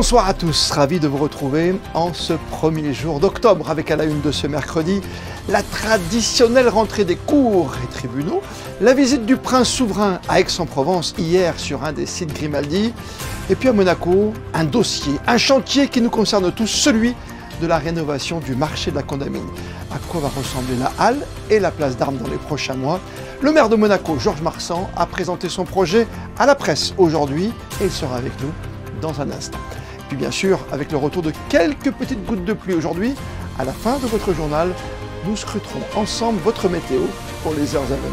Bonsoir à tous, ravi de vous retrouver en ce premier jour d'octobre avec à la une de ce mercredi la traditionnelle rentrée des cours et tribunaux, la visite du prince souverain à Aix-en-Provence hier sur un des sites Grimaldi et puis à Monaco, un dossier, un chantier qui nous concerne tous, celui de la rénovation du marché de la Condamine. À quoi va ressembler la halle et la place d'Armes dans les prochains mois? Le maire de Monaco, Georges Marsan, a présenté son projet à la presse aujourd'hui et il sera avec nous dans un instant. Puis bien sûr, avec le retour de quelques petites gouttes de pluie aujourd'hui, à la fin de votre journal, nous scruterons ensemble votre météo pour les heures à venir.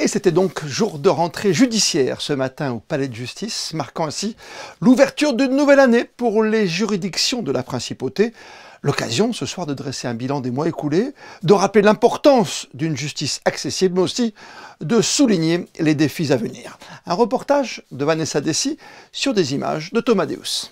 Et c'était donc jour de rentrée judiciaire ce matin au Palais de Justice, marquant ainsi l'ouverture d'une nouvelle année pour les juridictions de la Principauté. L'occasion ce soir de dresser un bilan des mois écoulés, de rappeler l'importance d'une justice accessible, mais aussi de souligner les défis à venir. Un reportage de Vanessa Dessy sur des images de Thomas Deus.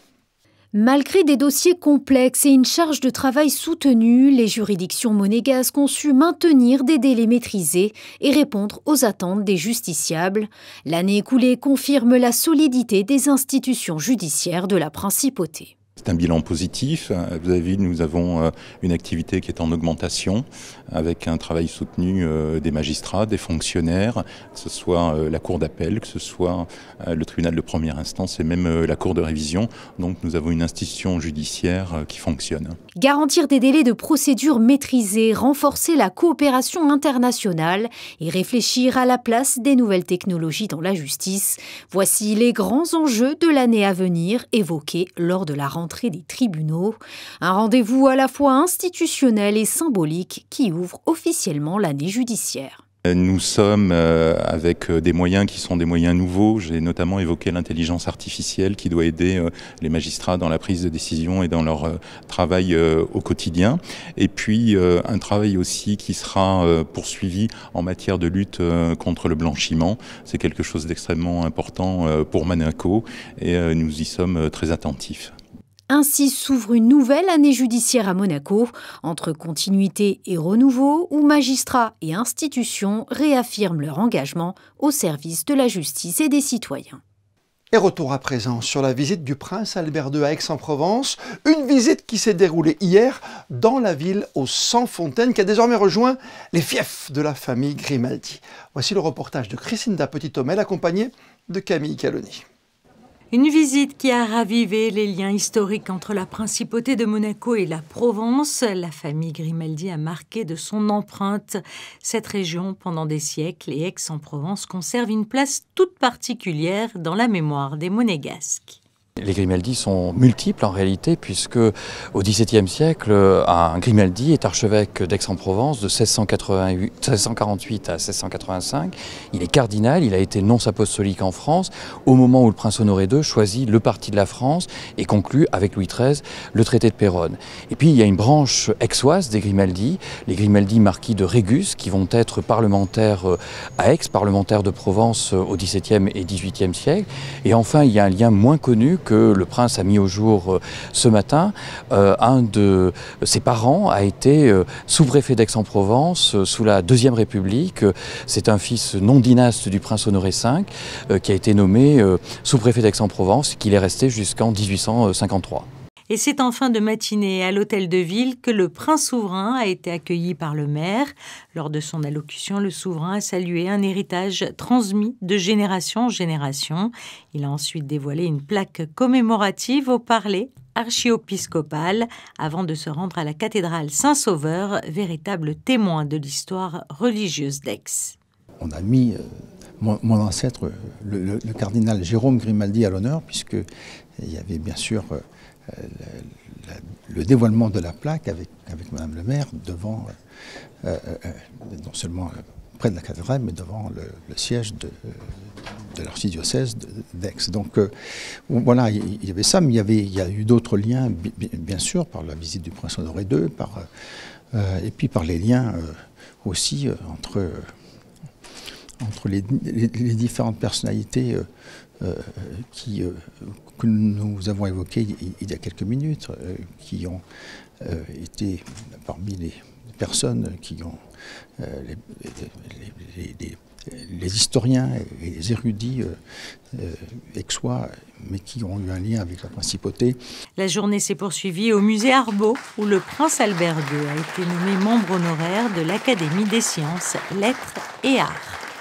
Malgré des dossiers complexes et une charge de travail soutenue, les juridictions monégasques ont su maintenir des délais maîtrisés et répondre aux attentes des justiciables. L'année écoulée confirme la solidité des institutions judiciaires de la Principauté. C'est un bilan positif. Vous avez vu, nous avons une activité qui est en augmentation avec un travail soutenu des magistrats, des fonctionnaires, que ce soit la cour d'appel, que ce soit le tribunal de première instance et même la cour de révision. Donc nous avons une institution judiciaire qui fonctionne. Garantir des délais de procédure maîtrisés, renforcer la coopération internationale et réfléchir à la place des nouvelles technologies dans la justice. Voici les grands enjeux de l'année à venir évoqués lors de la rentrée des tribunaux. Un rendez-vous à la fois institutionnel et symbolique qui ouvre officiellement l'année judiciaire. Nous sommes avec des moyens qui sont des moyens nouveaux. J'ai notamment évoqué l'intelligence artificielle qui doit aider les magistrats dans la prise de décision et dans leur travail au quotidien. Et puis un travail aussi qui sera poursuivi en matière de lutte contre le blanchiment. C'est quelque chose d'extrêmement important pour Monaco et nous y sommes très attentifs. Ainsi s'ouvre une nouvelle année judiciaire à Monaco, entre continuité et renouveau, où magistrats et institutions réaffirment leur engagement au service de la justice et des citoyens. Et retour à présent sur la visite du prince Albert II à Aix-en-Provence, une visite qui s'est déroulée hier dans la ville aux 100 fontaines, qui a désormais rejoint les fiefs de la famille Grimaldi. Voici le reportage de Christine da Petit-Homel, accompagnée de Camille Caloni. Une visite qui a ravivé les liens historiques entre la Principauté de Monaco et la Provence. La famille Grimaldi a marqué de son empreinte cette région pendant des siècles et Aix-en-Provence conserve une place toute particulière dans la mémoire des Monégasques. Les Grimaldi sont multiples en réalité puisque au XVIIe siècle, un Grimaldi est archevêque d'Aix-en-Provence de 1648 à 1685. Il est cardinal, il a été nonce apostolique en France au moment où le prince Honoré II choisit le parti de la France et conclut avec Louis XIII le traité de Péronne. Et puis il y a une branche aixoise des Grimaldi, les Grimaldi marquis de Régus qui vont être parlementaires à Aix, parlementaires de Provence au XVIIe et XVIIIe siècle. Et enfin il y a un lien moins connu que le prince a mis au jour ce matin. Un de ses parents a été sous-préfet d'Aix-en-Provence sous la Deuxième République. C'est un fils non dynaste du prince Honoré V qui a été nommé sous-préfet d'Aix-en-Provence et qu'il est resté jusqu'en 1853. Et c'est en fin de matinée à l'hôtel de ville que le prince souverain a été accueilli par le maire. Lors de son allocution, le souverain a salué un héritage transmis de génération en génération. Il a ensuite dévoilé une plaque commémorative au parler archiépiscopal avant de se rendre à la cathédrale Saint-Sauveur, véritable témoin de l'histoire religieuse d'Aix. On a mis mon ancêtre, le cardinal Jérôme Grimaldi, à l'honneur, puisqu'il y avait bien sûr le dévoilement de la plaque avec Madame le maire devant, non seulement près de la cathédrale, mais devant le siège de l'archidiocèse d'Aix. Donc voilà, il y avait ça, mais il y a eu d'autres liens, bien sûr, par la visite du prince Honoré II, et puis par les liens aussi entre les différentes personnalités que nous avons évoquées il y a quelques minutes, qui ont été parmi les personnes qui ont les historiens et les érudits aixois, mais qui ont eu un lien avec la principauté. La journée s'est poursuivie au musée Arbaud, où le prince Albert II a été nommé membre honoraire de l'Académie des sciences, lettres et arts.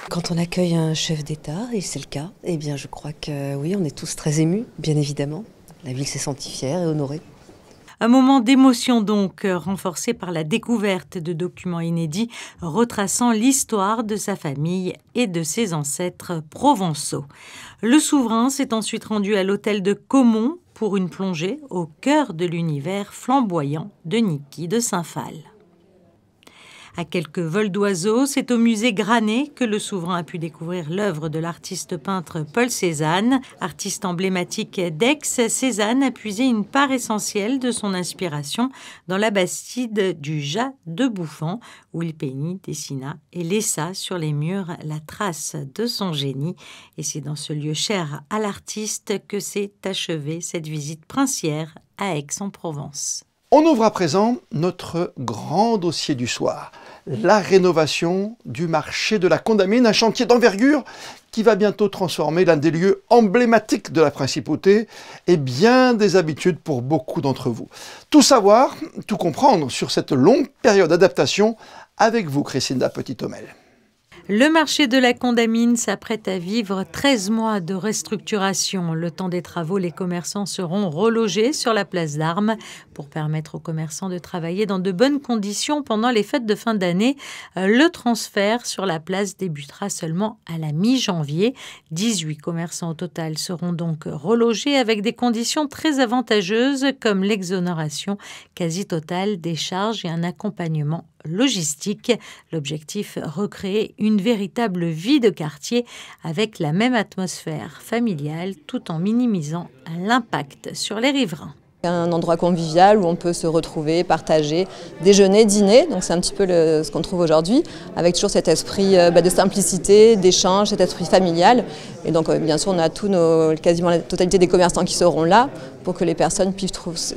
Quand on accueille un chef d'État, et c'est le cas, eh bien je crois que oui, on est tous très émus, bien évidemment. La ville s'est sentie fière et honorée. Un moment d'émotion donc, renforcé par la découverte de documents inédits retraçant l'histoire de sa famille et de ses ancêtres provençaux. Le souverain s'est ensuite rendu à l'hôtel de Caumont pour une plongée au cœur de l'univers flamboyant de Niki de Saint-Phal. À quelques vols d'oiseaux, c'est au musée Granet que le souverain a pu découvrir l'œuvre de l'artiste peintre Paul Cézanne. Artiste emblématique d'Aix, Cézanne a puisé une part essentielle de son inspiration dans la bastide du Jas de Bouffan, où il peignit, dessina et laissa sur les murs la trace de son génie. Et c'est dans ce lieu cher à l'artiste que s'est achevée cette visite princière à Aix-en-Provence. On ouvre à présent notre grand dossier du soir, la rénovation du marché de la Condamine, un chantier d'envergure qui va bientôt transformer l'un des lieux emblématiques de la principauté et bien des habitudes pour beaucoup d'entre vous. Tout savoir, tout comprendre sur cette longue période d'adaptation avec vous, Christina Petit-Homel. Le marché de la Condamine s'apprête à vivre 13 mois de restructuration. Le temps des travaux, les commerçants seront relogés sur la place d'Armes pour permettre aux commerçants de travailler dans de bonnes conditions pendant les fêtes de fin d'année. Le transfert sur la place débutera seulement à la mi-janvier. 18 commerçants au total seront donc relogés avec des conditions très avantageuses comme l'exonération quasi totale des charges et un accompagnement logistique. L'objectif, recréer une véritable vie de quartier avec la même atmosphère familiale tout en minimisant l'impact sur les riverains. Un endroit convivial où on peut se retrouver, partager, déjeuner, dîner. Donc c'est un petit peu ce qu'on trouve aujourd'hui, avec toujours cet esprit de simplicité, d'échange, cet esprit familial. Et donc bien sûr on a quasiment la totalité des commerçants qui seront là pour que les personnes puissent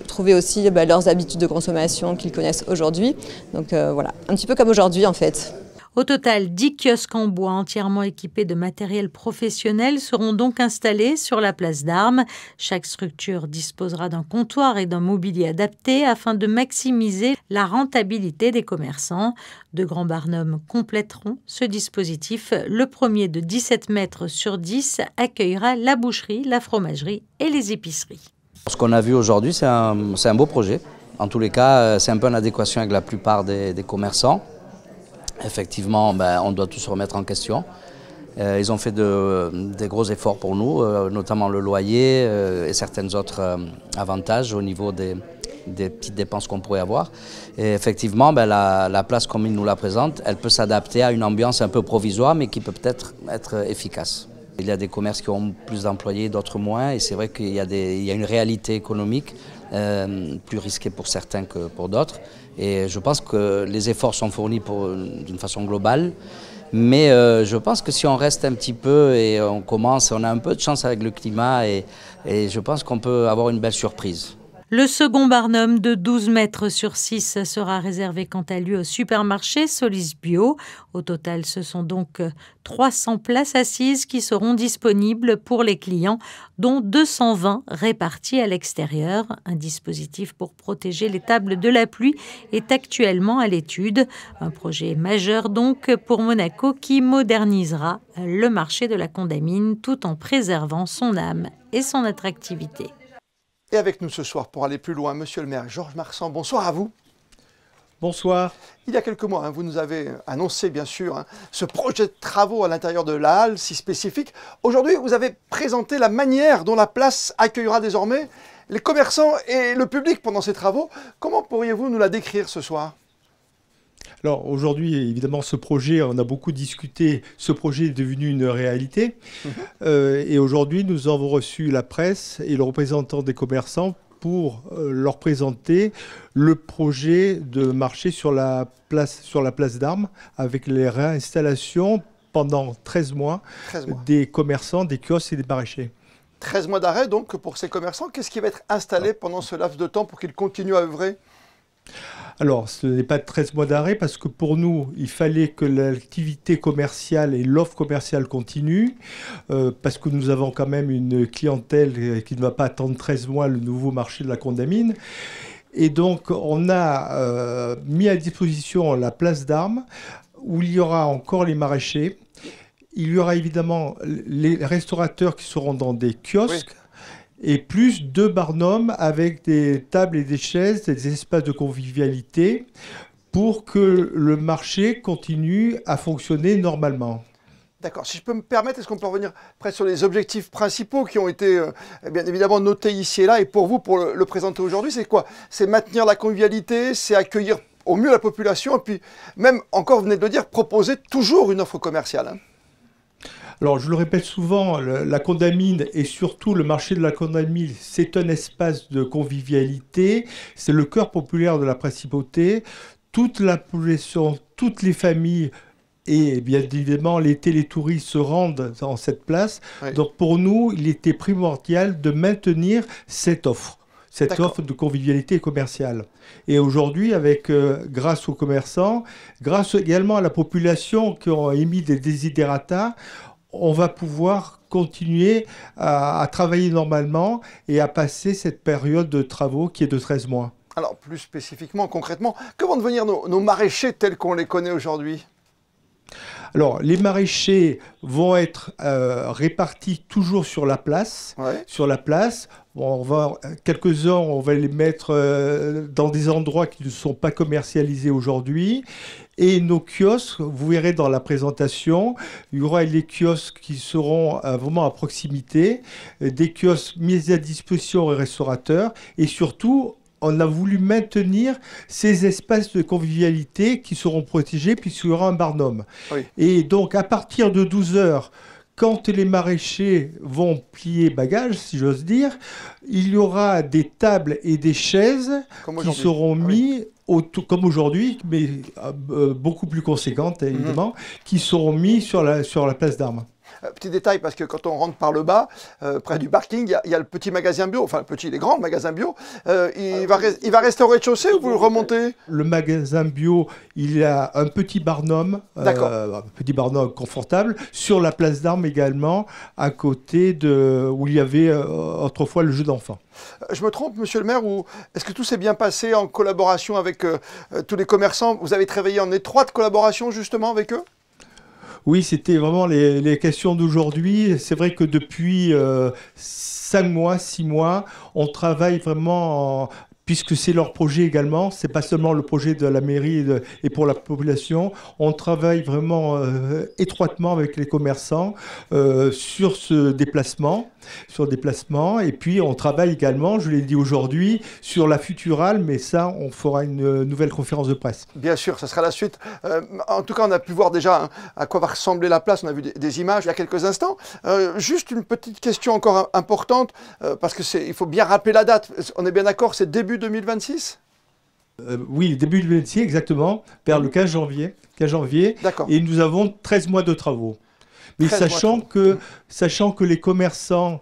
trouver aussi leurs habitudes de consommation qu'ils connaissent aujourd'hui. Donc voilà, un petit peu comme aujourd'hui en fait. Au total, 10 kiosques en bois entièrement équipés de matériel professionnel seront donc installés sur la place d'Armes. Chaque structure disposera d'un comptoir et d'un mobilier adapté afin de maximiser la rentabilité des commerçants. De grands barnums compléteront ce dispositif. Le premier de 17 mètres sur 10 accueillera la boucherie, la fromagerie et les épiceries. Ce qu'on a vu aujourd'hui, c'est un beau projet. En tous les cas, c'est un peu en adéquation avec la plupart des commerçants. Effectivement, on doit tout se remettre en question. Ils ont fait des gros efforts pour nous, notamment le loyer et certains autres avantages au niveau des petites dépenses qu'on pourrait avoir. Et effectivement, la place comme ils nous la présentent, elle peut s'adapter à une ambiance un peu provisoire, mais qui peut peut-être être efficace. Il y a des commerces qui ont plus d'employés, d'autres moins, et c'est vrai qu'il y a une réalité économique plus risquée pour certains que pour d'autres. Et je pense que les efforts sont fournis d'une façon globale, mais je pense que si on reste un petit peu et on a un peu de chance avec le climat, et je pense qu'on peut avoir une belle surprise. Le second barnum de 12 mètres sur 6 sera réservé quant à lui au supermarché Solis Bio. Au total, ce sont donc 300 places assises qui seront disponibles pour les clients, dont 220 réparties à l'extérieur. Un dispositif pour protéger les tables de la pluie est actuellement à l'étude. Un projet majeur donc pour Monaco qui modernisera le marché de la Condamine tout en préservant son âme et son attractivité. Et avec nous ce soir, pour aller plus loin, Monsieur le maire Georges Marsan, bonsoir à vous. Bonsoir. Il y a quelques mois, vous nous avez annoncé, bien sûr, ce projet de travaux à l'intérieur de la halle, si spécifique. Aujourd'hui, vous avez présenté la manière dont la place accueillera désormais les commerçants et le public pendant ces travaux. Comment pourriez-vous nous la décrire ce soir ? Alors aujourd'hui, évidemment, ce projet, on a beaucoup discuté, ce projet est devenu une réalité. Et aujourd'hui, nous avons reçu la presse et le représentant des commerçants pour leur présenter le projet de marché sur la place d'Armes avec les réinstallations pendant 13 mois des commerçants, des kiosques et des maraîchers. 13 mois d'arrêt donc pour ces commerçants. Qu'est-ce qui va être installé pendant ce laps de temps pour qu'ils continuent à œuvrer ? Alors, ce n'est pas 13 mois d'arrêt parce que pour nous, il fallait que l'activité commerciale et l'offre commerciale continuent parce que nous avons quand même une clientèle qui ne va pas attendre 13 mois le nouveau marché de la condamine. Et donc, on a mis à disposition la place d'Armes où il y aura encore les maraîchers. Il y aura évidemment les restaurateurs qui seront dans des kiosques. Oui. Et plus 2 barnums avec des tables et des chaises, des espaces de convivialité pour que le marché continue à fonctionner normalement. D'accord. Si je peux me permettre, est-ce qu'on peut revenir presque sur les objectifs principaux qui ont été bien évidemment notés ici et là, et pour vous, pour le présenter aujourd'hui, c'est quoi? C'est maintenir la convivialité, c'est accueillir au mieux la population, et puis même, encore, vous venez de le dire, proposer toujours une offre commerciale, hein. Alors, je le répète souvent, la condamine et surtout le marché de la condamine, c'est un espace de convivialité, c'est le cœur populaire de la principauté. Toute la population, toutes les familles et bien évidemment l'été, les touristes se rendent dans cette place. Oui. Donc pour nous, il était primordial de maintenir cette offre de convivialité commerciale. Et aujourd'hui, grâce aux commerçants, grâce également à la population qui ont émis des desiderata, on va pouvoir continuer à travailler normalement et à passer cette période de travaux qui est de 13 mois. Alors, plus spécifiquement, concrètement, que vont devenir nos maraîchers tels qu'on les connaît aujourd'hui ? Alors, les maraîchers vont être répartis toujours sur la place. Ouais. Sur la place, quelques-uns, on va les mettre dans des endroits qui ne sont pas commercialisés aujourd'hui. Et nos kiosques, vous verrez dans la présentation, il y aura les kiosques qui seront vraiment à proximité, des kiosques mis à disposition aux restaurateurs et surtout, on a voulu maintenir ces espaces de convivialité qui seront protégés puisqu'il y aura un barnum. Oui. Et donc, à partir de 12 h, quand les maraîchers vont plier bagages, si j'ose dire, il y aura des tables et des chaises qui seront mis, comme aujourd'hui, mais beaucoup plus conséquentes, évidemment, qui seront mis sur la place d'Armes. Petit détail, parce que quand on rentre par le bas, près du parking, il y a le petit magasin bio, enfin les grands magasins bio. Il va rester au rez-de-chaussée ou vous le remontez? Le magasin bio, il a un petit barnum, un petit barnum confortable, sur la place d'Armes également, à côté où il y avait autrefois le jeu d'enfants. Je me trompe, monsieur le maire, ou est-ce que tout s'est bien passé en collaboration avec tous les commerçants? Vous avez travaillé en étroite collaboration justement avec eux? Oui, c'était vraiment les questions d'aujourd'hui. C'est vrai que depuis 5 mois, 6 mois, on travaille vraiment, puisque c'est leur projet également, c'est pas seulement le projet de la mairie et pour la population, on travaille vraiment étroitement avec les commerçants sur ce déplacement. Et puis on travaille également, je l'ai dit aujourd'hui, sur la Futurale, mais ça, on fera une nouvelle conférence de presse. Bien sûr, ça sera la suite. En tout cas, on a pu voir déjà à quoi va ressembler la place, on a vu des images il y a quelques instants. Juste une petite question encore importante, parce qu'il faut bien rappeler la date. On est bien d'accord, c'est début 2026 ? Oui, début 2026, exactement, vers le 15 janvier. Et nous avons 13 mois de travaux. Mais sachant que les commerçants,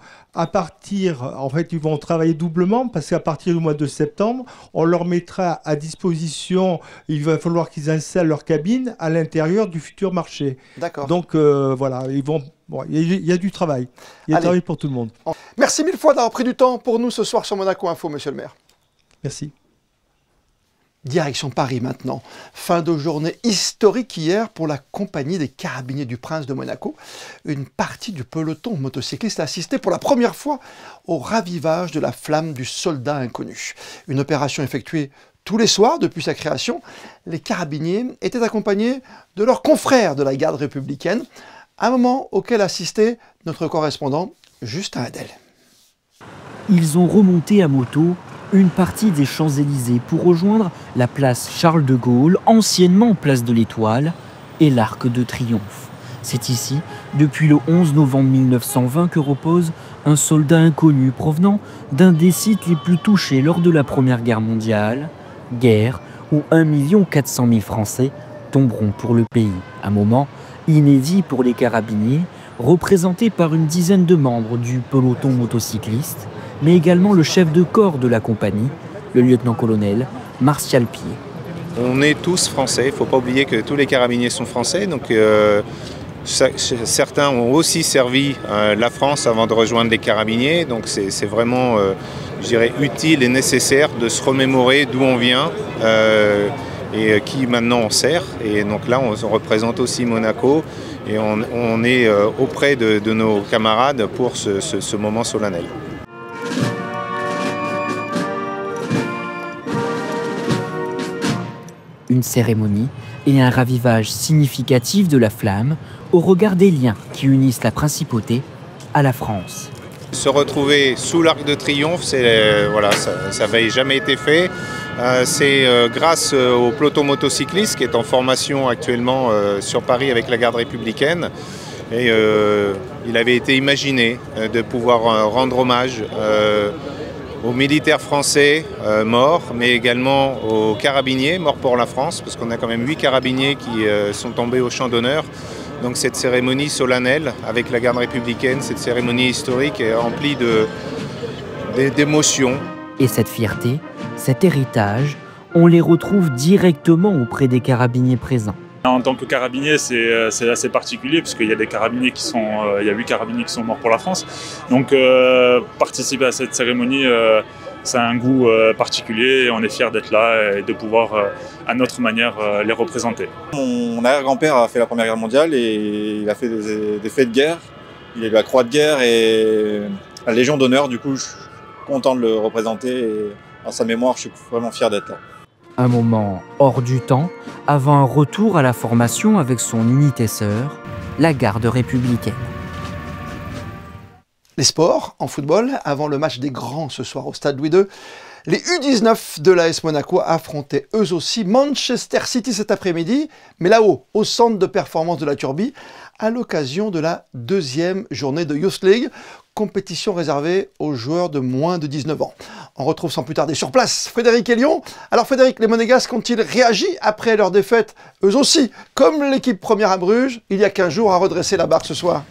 ils vont travailler doublement, parce qu'à partir du mois de septembre, on leur mettra à disposition, il va falloir qu'ils installent leur cabine à l'intérieur du futur marché. D'accord. Donc voilà, il y a du travail. Il y a du travail pour tout le monde. Merci mille fois d'avoir pris du temps pour nous ce soir sur Monaco Info, monsieur le maire. Merci. Direction Paris maintenant. Fin de journée historique hier pour la compagnie des Carabiniers du Prince de Monaco. Une partie du peloton motocycliste a assisté pour la première fois au ravivage de la flamme du soldat inconnu. Une opération effectuée tous les soirs depuis sa création. Les Carabiniers étaient accompagnés de leurs confrères de la garde républicaine. Un moment auquel assistait notre correspondant Justin Hadel. Ils ont remonté à moto une partie des Champs-Élysées pour rejoindre la place Charles de Gaulle, anciennement place de l'Étoile, et l'Arc de Triomphe. C'est ici, depuis le 11 novembre 1920, que repose un soldat inconnu provenant d'un des sites les plus touchés lors de la Première Guerre mondiale, guerre où 1 400 000 Français tomberont pour le pays. Un moment inédit pour les carabiniers, représentés par une dizaine de membres du peloton motocycliste, mais également le chef de corps de la compagnie, le lieutenant-colonel Martial Pied. On est tous français, il ne faut pas oublier que tous les carabiniers sont français, donc certains ont aussi servi la France avant de rejoindre les carabiniers, donc c'est vraiment, je dirais, utile et nécessaire de se remémorer d'où on vient et qui maintenant on sert. Et donc là, on représente aussi Monaco et on est auprès de nos camarades pour ce moment solennel. Une cérémonie et un ravivage significatif de la flamme au regard des liens qui unissent la principauté à la France. Se retrouver sous l'Arc de Triomphe, voilà, ça n'avait jamais été fait. C'est grâce au peloton motocycliste qui est en formation actuellement sur Paris avec la garde républicaine. Et il avait été imaginé de pouvoir rendre hommage aux militaires français morts, mais également aux carabiniers morts pour la France, parce qu'on a quand même 8 carabiniers qui sont tombés au champ d'honneur. Donc cette cérémonie solennelle avec la garde républicaine, cette cérémonie historique est remplie d'émotions. Et cette fierté, cet héritage, on les retrouve directement auprès des carabiniers présents. En tant que carabinier, c'est assez particulier parce qu'il y a des carabiniers qui sont, il y a 8 carabiniers qui sont morts pour la France. Donc participer à cette cérémonie, ça a un goût particulier. On est fiers d'être là et de pouvoir, à notre manière, les représenter. Mon arrière-grand-père a fait la Première Guerre mondiale et il a fait des faits de guerre. Il a eu la Croix de guerre et la Légion d'honneur. Du coup, je suis content de le représenter et en sa mémoire, je suis vraiment fier d'être là. Un moment hors du temps, avant un retour à la formation avec son unité sœur, la garde républicaine. Les sports, en football, avant le match des grands ce soir au Stade Louis II, les U19 de l'AS Monaco affrontaient eux aussi Manchester City cet après-midi, mais là-haut, au centre de performance de la Turbie, à l'occasion de la 2e journée de Youth League, compétition réservée aux joueurs de moins de 19 ans. On retrouve sans plus tarder sur place Frédéric et Lyon. Alors Frédéric, les Monégasques ont-ils réagi après leur défaite, eux aussi, comme l'équipe première à Bruges, il y a 15 jours, à redresser la barre ce soir?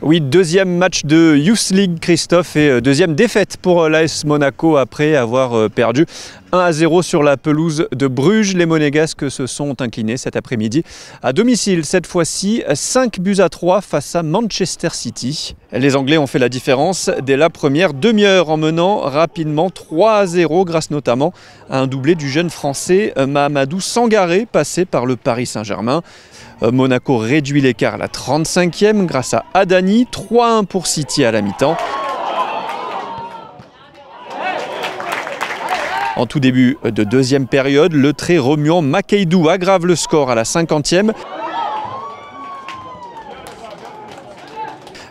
Oui, deuxième match de Youth League, Christophe, et deuxième défaite pour l'AS Monaco après avoir perdu 1-0 sur la pelouse de Bruges. Les Monégasques se sont inclinés cet après-midi à domicile, cette fois-ci 5-3 face à Manchester City. Les Anglais ont fait la différence dès la première demi-heure en menant rapidement 3-0 grâce notamment à un doublé du jeune Français Mahamadou Sangaré passé par le Paris Saint-Germain. Monaco réduit l'écart à la 35e grâce à Adani, 3-1 pour City à la mi-temps. En tout début de deuxième période, le très remuant Makeidou aggrave le score à la 50e.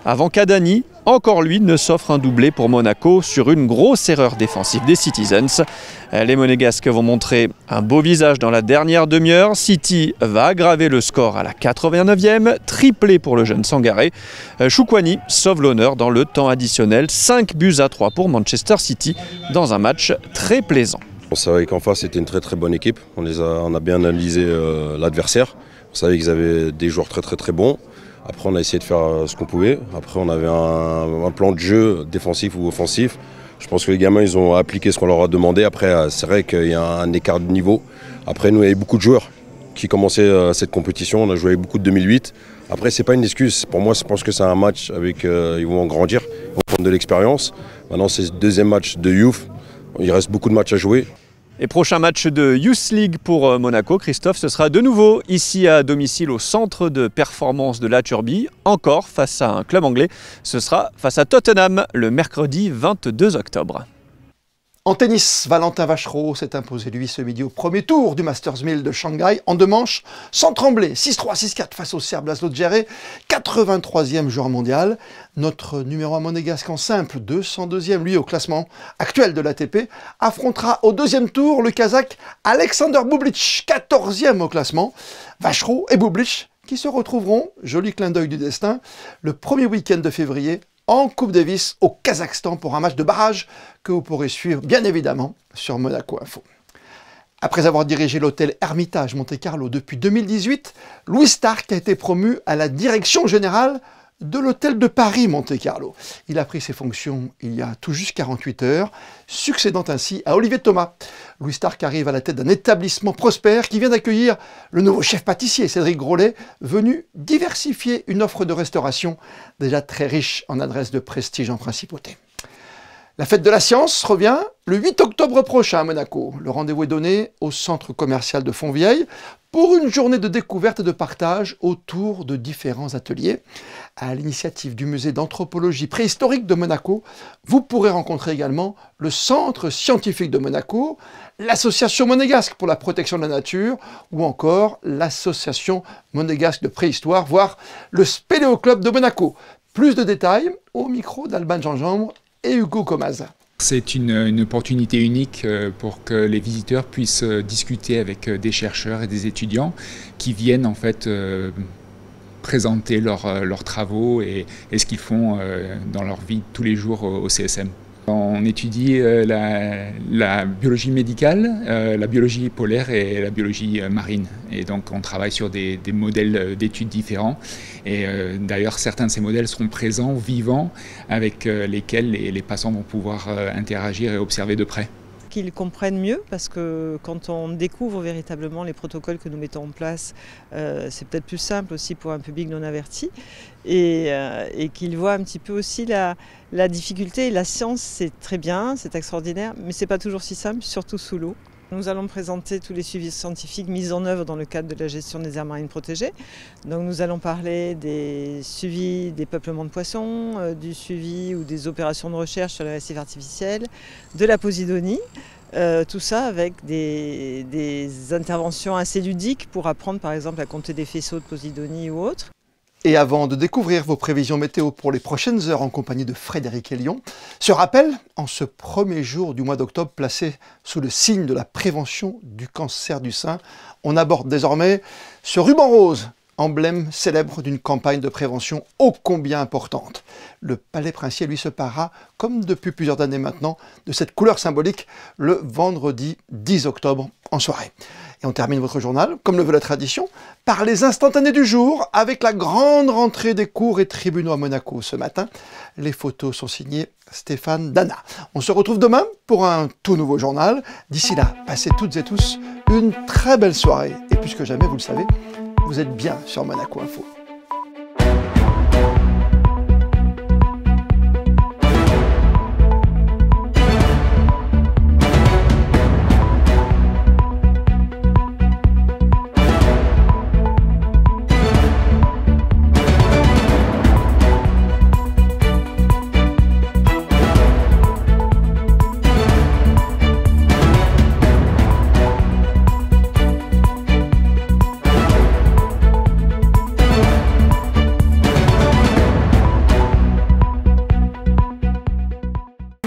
Avant qu'Adani, encore lui, ne s'offre un doublé pour Monaco sur une grosse erreur défensive des Citizens. Les Monégasques vont montrer un beau visage dans la dernière demi-heure. City va aggraver le score à la 89e, triplé pour le jeune Sangaré. Choukwani sauve l'honneur dans le temps additionnel, 5-3 pour Manchester City dans un match très plaisant. On savait qu'en face c'était une très bonne équipe, on a bien analysé l'adversaire, on savait qu'ils avaient des joueurs très bons. Après, on a essayé de faire ce qu'on pouvait. Après, on avait un plan de jeu défensif ou offensif. Je pense que les gamins, ils ont appliqué ce qu'on leur a demandé. Après, c'est vrai qu'il y a un écart de niveau. Après, nous, il y avait beaucoup de joueurs qui commençaient cette compétition. On a joué avec beaucoup de 2008. Après, c'est pas une excuse. Pour moi, je pense que c'est un match avec. Ils vont grandir, ils vont prendre de l'expérience. Maintenant, c'est le deuxième match de Youth. Il reste beaucoup de matchs à jouer. Et prochain match de Youth League pour Monaco, Christophe, ce sera de nouveau ici à domicile au centre de performance de la Turbie, encore face à un club anglais. Ce sera face à Tottenham le mercredi 22 octobre. En tennis, Valentin Vachereau s'est imposé lui ce midi au premier tour du Masters 1000 de Shanghai en 2 manches, sans trembler, 6-3, 6-4 face au Serbe Laszlo Djere, 83e joueur mondial. Notre numéro 1 monégasque en simple, 202e lui au classement actuel de l'ATP, affrontera au 2e tour le Kazakh Alexander Bublik, 14e au classement. Vachereau et Bublik qui se retrouveront, joli clin d'œil du destin, le premier week-end de février en Coupe Davis au Kazakhstan pour un match de barrage que vous pourrez suivre bien évidemment sur Monaco Info. Après avoir dirigé l'hôtel Hermitage Monte-Carlo depuis 2018, Louis Stark a été promu à la direction générale de l'hôtel de Paris Monte-Carlo. Il a pris ses fonctions il y a tout juste 48 heures, succédant ainsi à Olivier Thomas. Louis Stark arrive à la tête d'un établissement prospère qui vient d'accueillir le nouveau chef pâtissier Cédric Grolet, venu diversifier une offre de restauration déjà très riche en adresses de prestige en principauté. La fête de la science revient le 8 octobre prochain à Monaco. Le rendez-vous est donné au centre commercial de Fontvieille pour une journée de découverte et de partage autour de différents ateliers. À l'initiative du musée d'anthropologie préhistorique de Monaco, vous pourrez rencontrer également le centre scientifique de Monaco, l'association monégasque pour la protection de la nature ou encore l'association monégasque de préhistoire, voire le Spéléo Club de Monaco. Plus de détails au micro d'Alban Gingembre et Hugo Comaz. C'est une opportunité unique pour que les visiteurs puissent discuter avec des chercheurs et des étudiants qui viennent en fait présenter leurs travaux et ce qu'ils font dans leur vie tous les jours au CSM. On étudie la biologie médicale, la biologie polaire et la biologie marine. Et donc on travaille sur des modèles d'études différents. Et d'ailleurs certains de ces modèles seront présents, vivants, avec lesquels les passants vont pouvoir interagir et observer de près. Qu'ils comprennent mieux, parce que quand on découvre véritablement les protocoles que nous mettons en place, c'est peut-être plus simple aussi pour un public non averti, et qu'ils voient un petit peu aussi la difficulté. La science, c'est très bien, c'est extraordinaire, mais c'est pas toujours si simple, surtout sous l'eau. Nous allons présenter tous les suivis scientifiques mis en œuvre dans le cadre de la gestion des aires marines protégées. Donc nous allons parler des suivis des peuplements de poissons, du suivi ou des opérations de recherche sur les récifs artificiels, de la posidonie. Tout ça avec des interventions assez ludiques pour apprendre par exemple à compter des faisceaux de posidonie ou autres. Et avant de découvrir vos prévisions météo pour les prochaines heures en compagnie de Frédéric Hélion, ce rappel, en ce premier jour du mois d'octobre placé sous le signe de la prévention du cancer du sein, on aborde désormais ce ruban rose, emblème célèbre d'une campagne de prévention ô combien importante. Le Palais Princier, lui, se parera, comme depuis plusieurs années maintenant, de cette couleur symbolique le vendredi 10 octobre en soirée. Et on termine votre journal, comme le veut la tradition, par les instantanés du jour, avec la grande rentrée des cours et tribunaux à Monaco ce matin. Les photos sont signées Stéphane Dana. On se retrouve demain pour un tout nouveau journal. D'ici là, passez toutes et tous une très belle soirée. Et plus que jamais, vous le savez, vous êtes bien sur Monaco Info.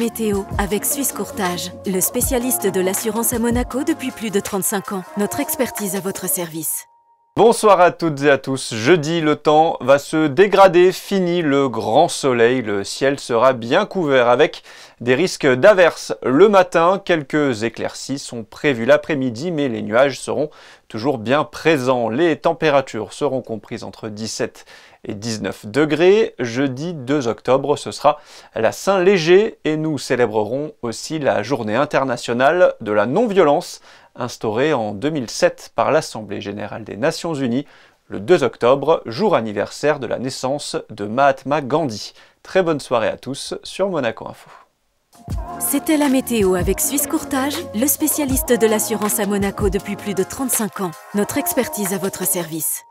Météo avec Suisse Courtage, le spécialiste de l'assurance à Monaco depuis plus de 35 ans. Notre expertise à votre service. Bonsoir à toutes et à tous. Jeudi, le temps va se dégrader. Fini le grand soleil. Le ciel sera bien couvert avec des risques d'averses le matin. Quelques éclaircies sont prévues l'après-midi, mais les nuages seront toujours bien présents. Les températures seront comprises entre 17 et 19 degrés. Jeudi 2 octobre, ce sera la Saint-Léger et nous célébrerons aussi la Journée internationale de la non-violence instaurée en 2007 par l'Assemblée générale des Nations Unies, le 2 octobre, jour anniversaire de la naissance de Mahatma Gandhi. Très bonne soirée à tous sur Monaco Info. C'était la météo avec Suisse Courtage, le spécialiste de l'assurance à Monaco depuis plus de 35 ans. Notre expertise à votre service.